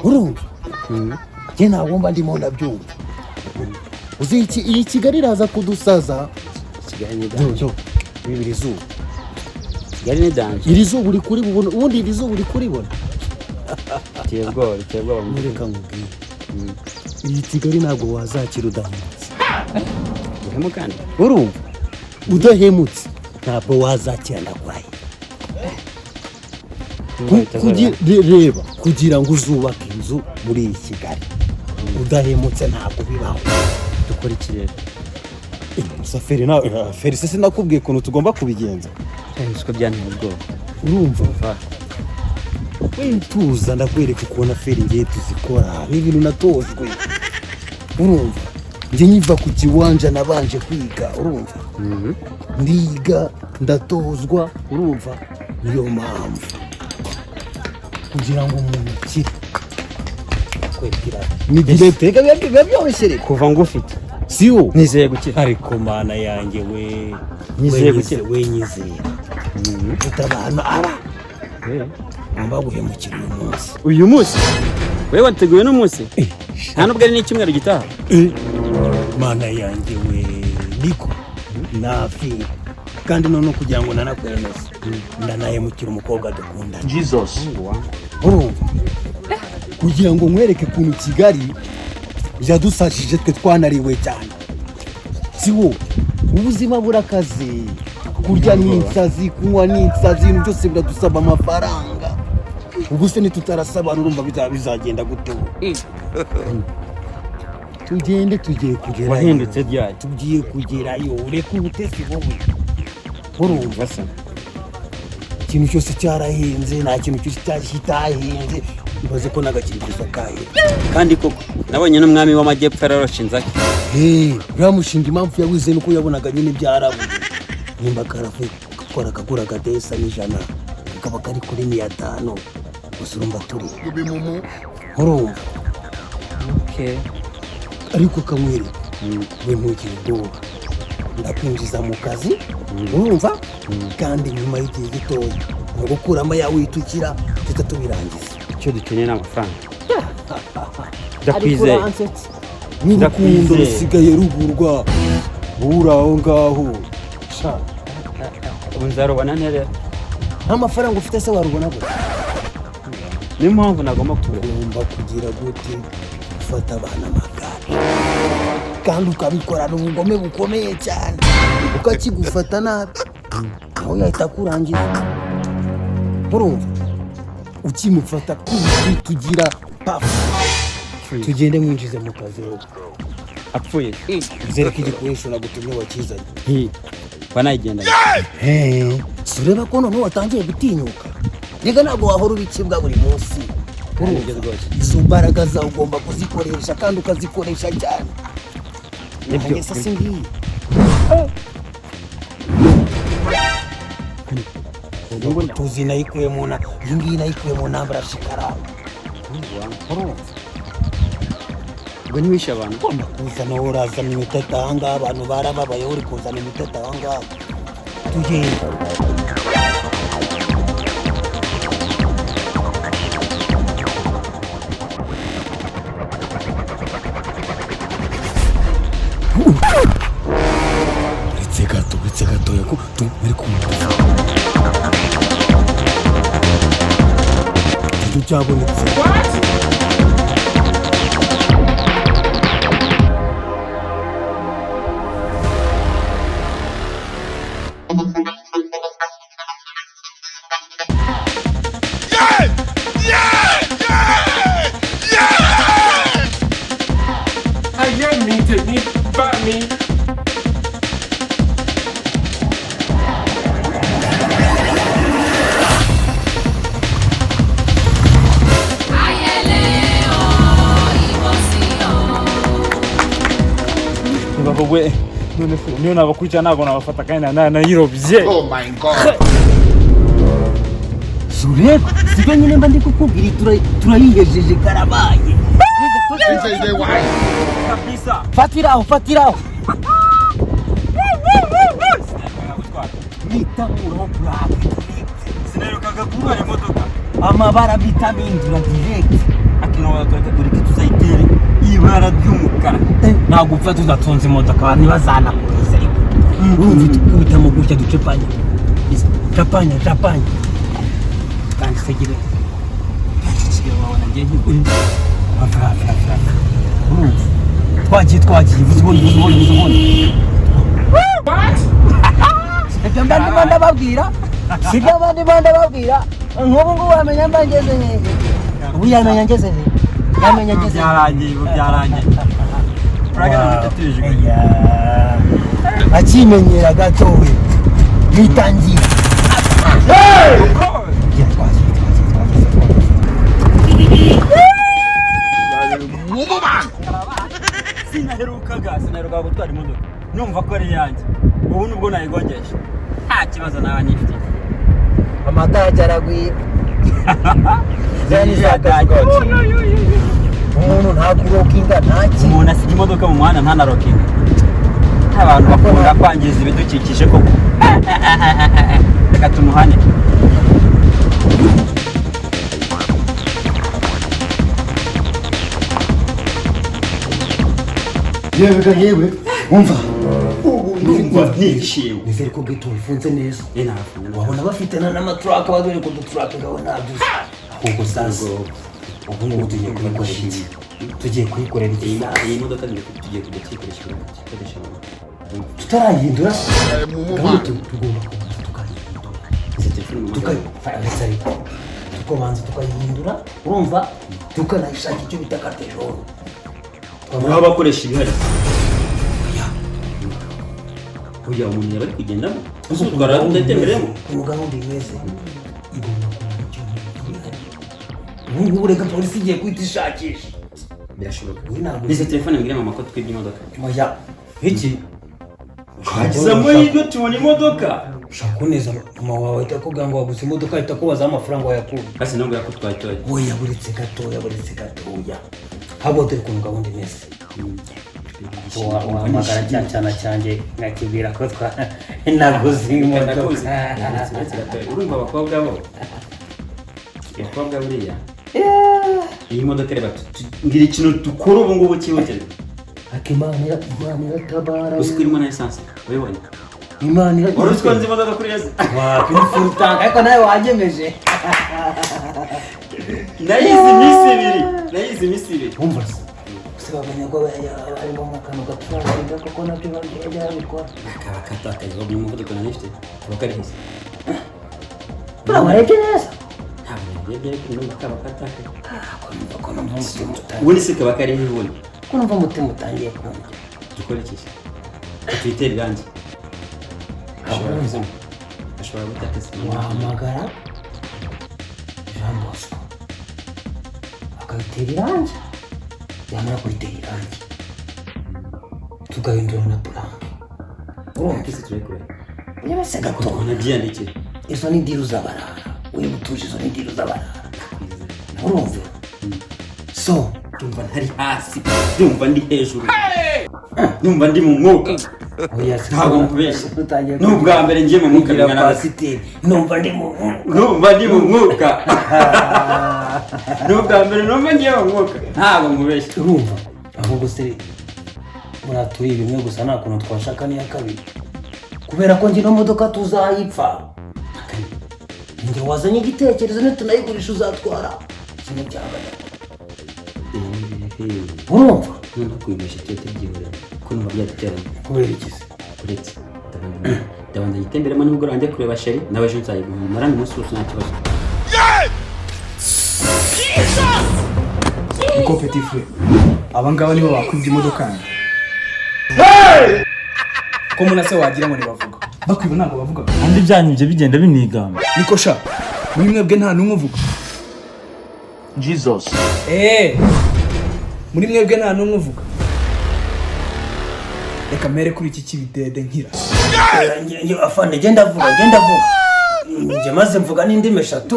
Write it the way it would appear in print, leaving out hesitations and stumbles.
urumva je nagomba ndimo ndabyumva uzi iyi Kigali iraza kudusaza Kigali ni danje bibiri zuba Kigali ni danje iri zuba uri kuri bubona ubundi iri zuba uri kuri bona tebwo mureka nkubwiye iyi Kigali ntabwo wazakira udahemutse uhemukana urumva udahemutse ntabwo wazakira ndakwaye reba kugira ngo uzubake inzu muri iyi Kigali udahemutse ntabwo bibaho dukora ikirere safari na Felicien sinakubwiye ukuntu tugomba kubigenza cyangwa byanteye ubwoba urumva tuza ndakwereka ukuntu feri ngiye tuzikora n'ibintu natojwe urumva njye nyiva ku kiwanja nabanje kwiga urumva ndiga ndatozwa urumva niyo mpamvu kugira ngo umuntu akire kwekira ni diretega biba byoroshye kuva ngufite siwo nizeye gukira ariko mana yanjye we nizeye gukira we nyizeye utabana ngomba guhemukira uyu munsi wewe wateguye no munsi nta nubwo ari n'icyumweru gitaha mana yanjye we niko nafi kandi none kugira ngo nanakwemeze ndanahemukira umukobwa dukundana Jesus kugira ngo nkwereke kuntu Kigali yadusashije twe twanariwe cyane siwo ubuzima burakaze kurya n'insazi kunywa n'insazi ibintu byose biradusaba amafaranga ubwo se nitutarasaba urumva bizagenda gute tugende tugiye kugerayo wahindutse ryari tugiye kugerayo ureke ubutesi wowe urumva se ikintu cyose cyarahenze nta kintu cyose kitahenze ibaze ko n'agakingirizo kahe kandi koko nabonye n'umwami w'amajyepfo yararoshinze uramushinga impamvu yawize nuko yabonaga nyine byarabu nimba karafu gukora akagura agadesa n'ijana kakaba kari kuri 500 gusa urumva turi urumva ariko kamwere we ntugire ubwoba ndakwinjiza mu kazi urumva kandi nyuma y'igihe gitoya ngo gukuramo yawe witukira tutatubirangiza icyo dukeneye n'amafaranga ndakwizeye n'urukundo rusigaye rugurwa ura aho ngaho ubu nzarubona ntere nta mafaranga ufite se warubona gute niyo mpamvu nagomba kugomba kugira gute ufata abana amagare kandi ukabikorana ubugome bukomeye cyane ukakigufata nabi aho yahita kurangiza urumva ukimufata tugira pafu tugende mwinjize mu kazi rero apfuye zereka igikoresho nagutumye wakizanye wanayigenda sureba ko none watangiye gutinyuka rega ntabwo wahora ubikibwa buri munsi izo mbaraga zawe ugomba kuzikoresha kandi ukazikoresha cyane nibyo se singiye ubu tuzi nayikuye mu na iyi nayikuye mu ntambara shikara ubwo ntiwishe abantu ugomba kuzana urazana imitata ahangaha abantu barababaye uri kuzana imitata ahangaha tugenda uretse gatoya ko tumuri kumva icyo cyabonetse we niyo nabakurikira ntabwo nabafata kandi nayirobye. Oh my god. Sureba sibyo nyine mba ndi kukubwira turayihejeje karabaye. Kabisa. Fatiraho. Nitakuraho plaque. Sinarukaga kuba imodoka. Amabara bitamindura direct. akino tureke tuzayitere ibara ry'umukara ntabwo upfa tuzatonze imodoka abantu bazana kuza ariko ubitamo gutya ducepanya kandi segire kigero wabona ngiye nkigura twagiye vuze ibyo ndimo ndababwira nk'ubu ngubu wamenya mba ngeze hehe ubu yamenya ngeze hehe byarangiye akimenyera gatowe bitangira sinaheruka gutwara imodoka numva ko ari yanjye ubu nubwo nayigongesha nta kibazo naba nifite amatage aragwira umuntu ntakurokinga ntaki umuntu asiga imodoka mu muhanda ntanarokinga abantu bakunda kwangiza ibidukikije koko reka tumuhane yewe umva nishiwe nizere ko gito ufunze neza wabona bafitana n'amaturaka badore ko duturaka ngaho nabyo ahubwo sasa ubu ngubu tugiye kuyikorera iki iyi modoka tugiye kujya kuyikoresha tutarayihindura tugomba tukabanza tukayihindura urumva tukanayishaka icyo bita katejoro baba bakoresha ibihari kugira ngo umuntu yabari kugendamo usutwara udatemeremo gahunda imeze igomba kumara icyo ubu ngubu reka polisi igiye guhita ishakisha birashoboka nizo telefone mbwira mama ko twibye imodoka oya iki twagize amahirwe tubona imodoka ushaka kuneza mama wawe ahita akubwira ngo waguze imodoka ahita akubazaho amafaranga wayakuye kasi ntabwo yako twayitoye oya buretse gatoya habo turi ku gahunda imeze wahamagara cya cyana cyanjye nkakibwira ko naguze imodoka urumva abakobwa buriya iyi modoka reba ngira ikintu dukora ubu ngubu cyihutirwa Imana iratabara uzi ko irimo na esanse urabibona Imana iratabara wari uzi ko nzi imodoka kuri yose kuri full tank ariko nawe wagemeje nayizi iminsi ibiri umva se babonye ko barimo mu kantu gatwara koko nabyo babikora akabakata akaziho umuvuduko nanifite kaba kari heza urabarebye neza ntabwo narebye ariko numva akabakata ko numva umutima ubundi se kaba kari ubundi ko numva umutima utangiye kumva dukora iki twitera irangi ashobora gutaka wahamagara Jean Bosco akayitera irangi yamara kuyitera irangi tugahindura na puranke urumva isi turayikorera niba se gato nabyiyandikira izo ni diru z'abarara wewe utuje izo ni diru z'abarara urumva so ndumva ntari hasi ndumva ndi hejuru ndumva ndi mu mwuka ntabwo nkubeshya n'ubwa mbere ngiye mu mwuka bingana pasiteri numva ndi mu mwuka n'ubwa mbere numva ngiye mu mwuka ntabwo nkubeshya urumva ahubwo se muraturi bimwe gusa nta kuntu twashaka n'iya kabiri kubera ko njye no modoka tuzayipfa njye wazanye igitekerezo nitunayigurisha uzatwara kimwe cyangwa urumva nunda kwibesha cyete byihorera ko numva byaduteranye kubera ikizi uretse ndabanza yitemberemo nibwo ranjye kureba sheri nabaje nzayiguha marani umunsi wose nta kibazo niko petit frère abangaba nibo bakwibye imodoka yanjye ko muna se wagira ngo nibavuga bakwiba ntabwo bavuga andi byanyu bye bigenda binigamba niko sha muri mwebwe nta n'umwe uvuga Jesus muri mwebwe nta n'umwe uvuga reka mere kuri iki kibidede nkira afande genda vuga njye maze mvuga n'indimi eshatu